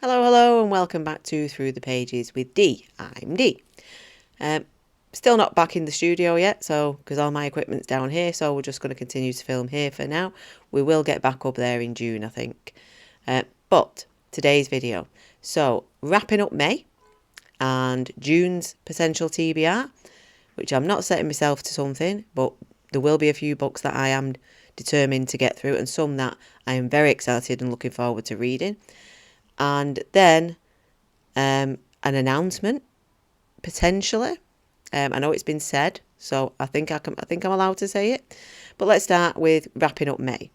Hello and welcome back to Through the Pages with Dee. I'm Dee. Still not back in the studio yet, so because all my equipment's down here, so we're just going to continue to film here for now. We will get back up there in June, I think. But today's video, so wrapping up May and June's potential TBR, which I'm not setting myself to something, but there will be a few books that I am determined to get through and some that I am very excited and looking forward to reading. And then an announcement, potentially. I know it's been said, so I think I'm allowed to say it. But let's start with wrapping up May.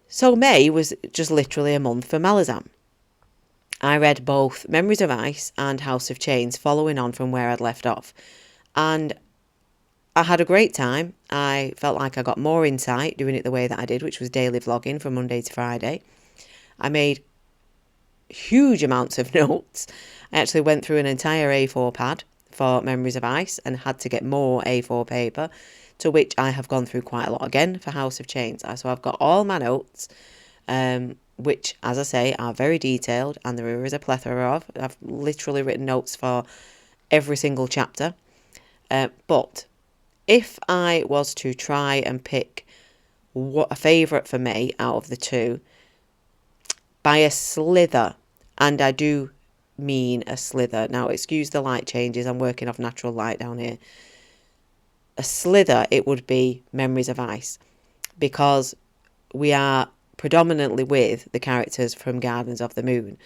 So May was just literally a month for Malazan. I read both Memories of Ice and House of Chains, following on from where I'd left off. And I had a great time. I felt like I got more insight doing it the way that I did, which was daily vlogging from Monday to Friday. I made huge amounts of notes. I actually went through an entire A4 pad for Memories of Ice and had to get more A4 paper, to which I have gone through quite a lot again for House of Chains. So I've got all my notes, which, as I say, are very detailed, and there is a plethora of. I've literally written notes for every single chapter. But if I was to try and pick what a favourite for me out of the two, by a slither, and I do mean a slither. Now, excuse the light changes. I'm working off natural light down here. A slither, it would be Memories of Ice, because we are predominantly with the characters from Gardens of the Moon,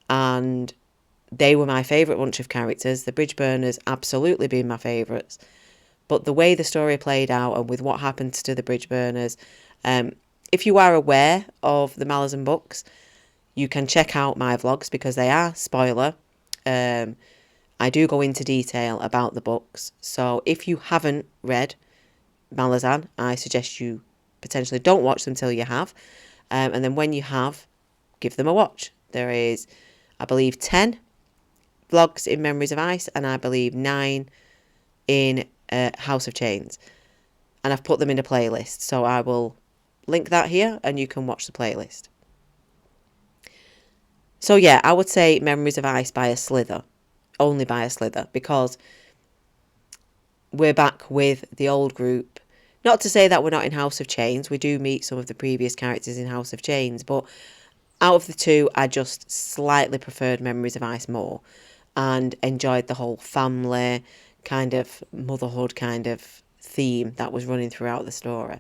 and they were my favourite bunch of characters. The Bridge Burners absolutely being my favourites, but the way the story played out and with what happened to the Bridge Burners, if you are aware of the Malazan books, you can check out my vlogs because they are spoiler. I do go into detail about the books. So if you haven't read Malazan, I suggest you potentially don't watch them till you have. And then when you have, give them a watch. There is, I believe, 10 vlogs in Memories of Ice and I believe 9 in House of Chains. And I've put them in a playlist. So I will link that here and you can watch the playlist. So yeah, I would say Memories of Ice by a slither, only by a slither, because we're back with the old group. Not to say that we're not in House of Chains, we do meet some of the previous characters in House of Chains, but out of the two, I just slightly preferred Memories of Ice more and enjoyed the whole family, kind of motherhood kind of theme that was running throughout the story.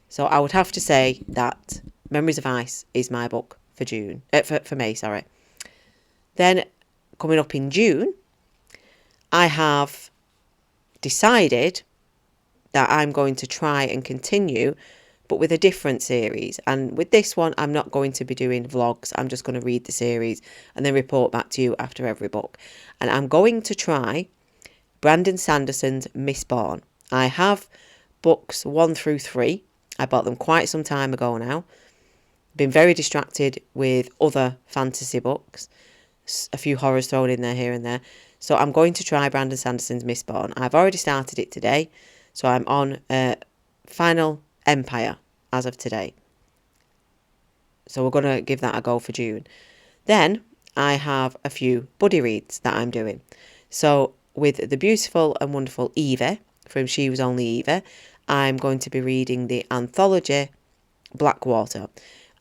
So I would have to say that Memories of Ice is my book for June, for May, sorry. Then coming up in June, I have decided that I'm going to try and continue, but with a different series. And with this one, I'm not going to be doing vlogs. I'm just going to read the series and then report back to you after every book. And I'm going to try Brandon Sanderson's Mistborn. I have books 1 through 3. I bought them quite some time ago now. Been very distracted with other fantasy books, a few horrors thrown in there here and there. So I'm going to try Brandon Sanderson's Mistborn. I've already started it today, so I'm on Final Empire as of today. So we're going to give that a go for June. Then I have a few buddy reads that I'm doing. So with the beautiful and wonderful Eva from She Was Only Eva, I'm going to be reading the anthology Blackwater.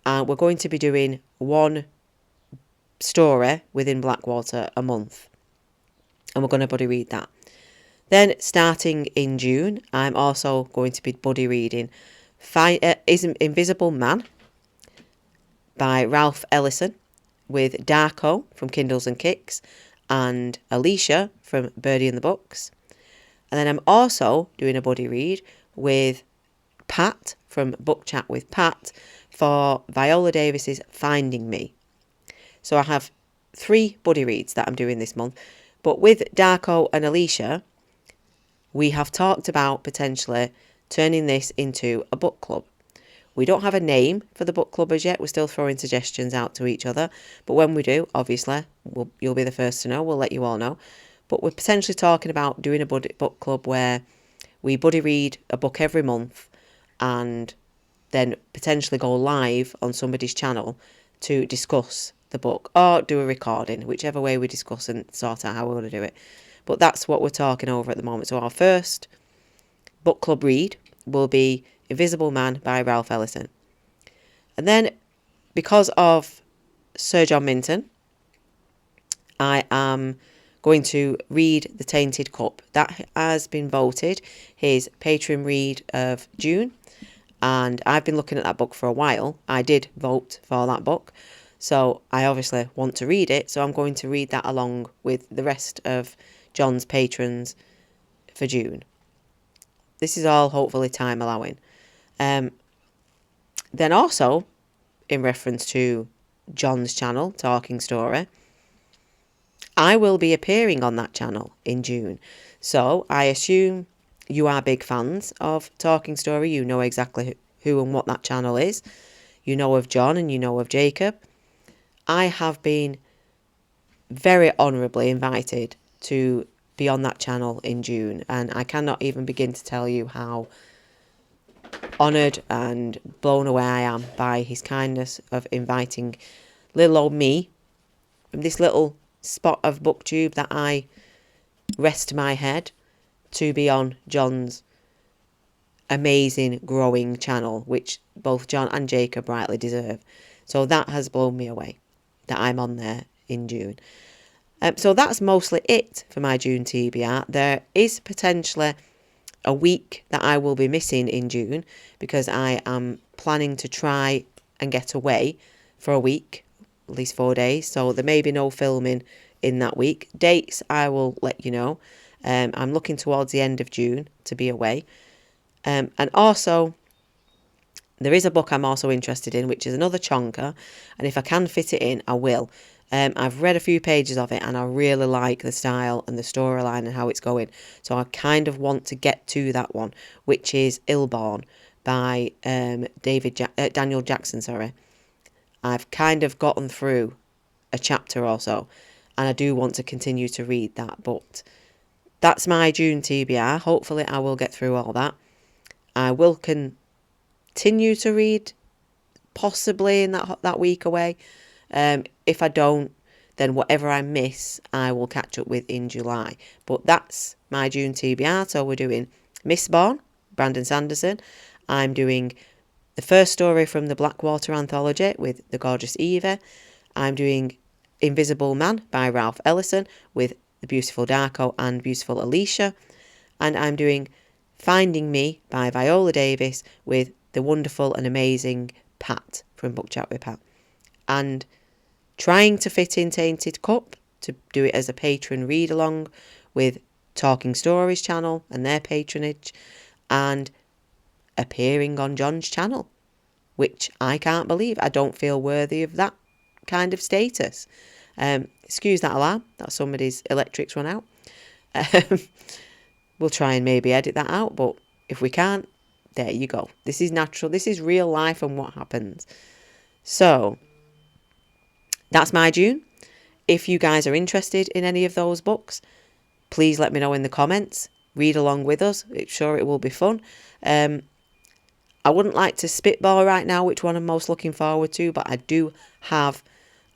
And we're going to be doing one story within Blackwater a month. And we're going to buddy read that. Then starting in June, I'm also going to be buddy reading Invisible Man by Ralph Ellison with Darko from Kindles and Kicks and Alicia from Birdie and the Books. And then I'm also doing a buddy read with Pat from Book Chat with Pat for Viola Davis's Finding Me. So I have 3 buddy reads that I'm doing this month. But with Darko and Alicia, we have talked about potentially turning this into a book club, We don't have a name for the book club as yet. We're still throwing suggestions out to each other. But when we do, obviously, you'll be the first to know. We'll let you all know. But we're potentially talking about doing a book club where we buddy read a book every month and then potentially go live on somebody's channel to discuss the book or do a recording, whichever way we discuss and sort out how we're going to do it. But that's what we're talking over at the moment. So our first book club read will be Invisible Man by Ralph Ellison. And then, because of Sir John Minton, I am going to read The Tainted Cup. That has been voted his Patreon read of June. And I've been looking at that book for a while. I did vote for that book. So I obviously want to read it. So I'm going to read that along with the rest of John's patrons for June. This is all hopefully time allowing. Then also, in reference to John's channel, Talking Story, I will be appearing on that channel in June. So I assume you are big fans of Talking Story. You know exactly who and what that channel is. You know of John and you know of Jacob. I have been very honourably invited to be on that channel in June, and I cannot even begin to tell you how honoured and blown away I am by his kindness of inviting little old me from this little spot of booktube that I rest my head to be on John's amazing growing channel, which both John and Jacob rightly deserve. So that has blown me away that I'm on there in June. So that's mostly it for my June TBR. There is potentially a week that I will be missing in June because I am planning to try and get away for a week, at least 4 days. So there may be no filming in that week. Dates, I will let you know. I'm looking towards the end of June to be away. And also, there is a book I'm also interested in, which is another chonker. And if I can fit it in, I will. I've read a few pages of it and I really like the style and the storyline and how it's going. So I kind of want to get to that one, which is Illborn by Daniel Jackson, sorry. I've kind of gotten through a chapter or so and I do want to continue to read that. But that's my June TBR. Hopefully I will get through all that. I will continue to read possibly in that week away. If I don't, then whatever I miss, I will catch up with in July. But that's my June TBR. So we're doing Mistborn, Brandon Sanderson. I'm doing the first story from the Blackwater anthology with the gorgeous Eva. I'm doing Invisible Man by Ralph Ellison with the beautiful Darko and beautiful Alicia. And I'm doing Finding Me by Viola Davis with the wonderful and amazing Pat from Book Chat with Pat. And trying to fit in Tainted Cup to do it as a patron read along with Talking Stories channel and their patronage, and appearing on John's channel, which I can't believe. I don't feel worthy of that kind of status. Excuse that alarm, that somebody's electrics run out. We'll try and maybe edit that out, but if we can't, there you go. This is natural. This is real life and what happens. So that's my June. If you guys are interested in any of those books, please let me know in the comments. Read along with us. I'm sure it will be fun. I wouldn't like to spitball right now which one I'm most looking forward to, but I do have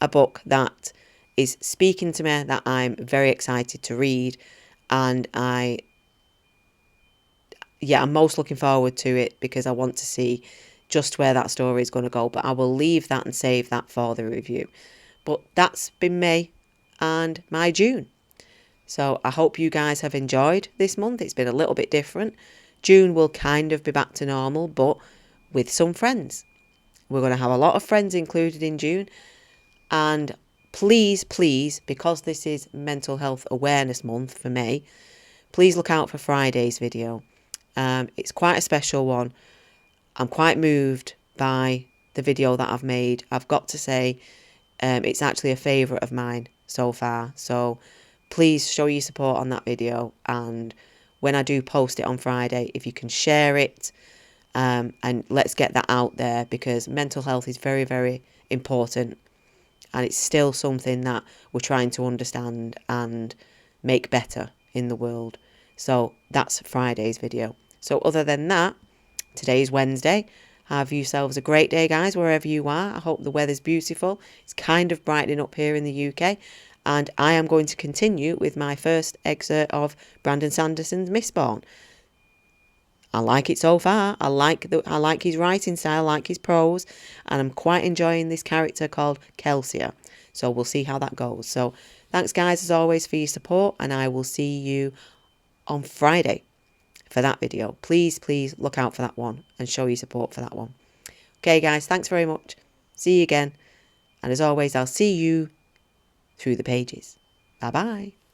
a book that is speaking to me that I'm very excited to read, and I'm most looking forward to it because I want to see just where that story is going to go, but I will leave that and save that for the review. But that's been May and my June. So I hope you guys have enjoyed this month. It's been a little bit different. June will kind of be back to normal, but with some friends. We're going to have a lot of friends included in June. And please, because this is Mental Health Awareness Month for May, please look out for Friday's video. It's quite a special one. I'm quite moved by the video that I've made. I've got to say, it's actually a favourite of mine so far. So please show your support on that video. And when I do post it on Friday, if you can share it And let's get that out there, because mental health is very, very important, and it's still something that we're trying to understand and make better in the world. So that's Friday's video. So other than that, today's Wednesday. Have yourselves a great day, guys, wherever you are. I hope the weather's beautiful. It's kind of brightening up here in the UK. And I am going to continue with my first excerpt of Brandon Sanderson's Mistborn. I like it so far. I like his writing style, I like his prose, and I'm quite enjoying this character called Kelsia. So we'll see how that goes. So thanks, guys, as always, for your support, and I will see you on Friday for that video. Please look out for that one and show your support for that one. Okay, guys, thanks very much. See you again. And as always, I'll see you through the pages. Bye bye.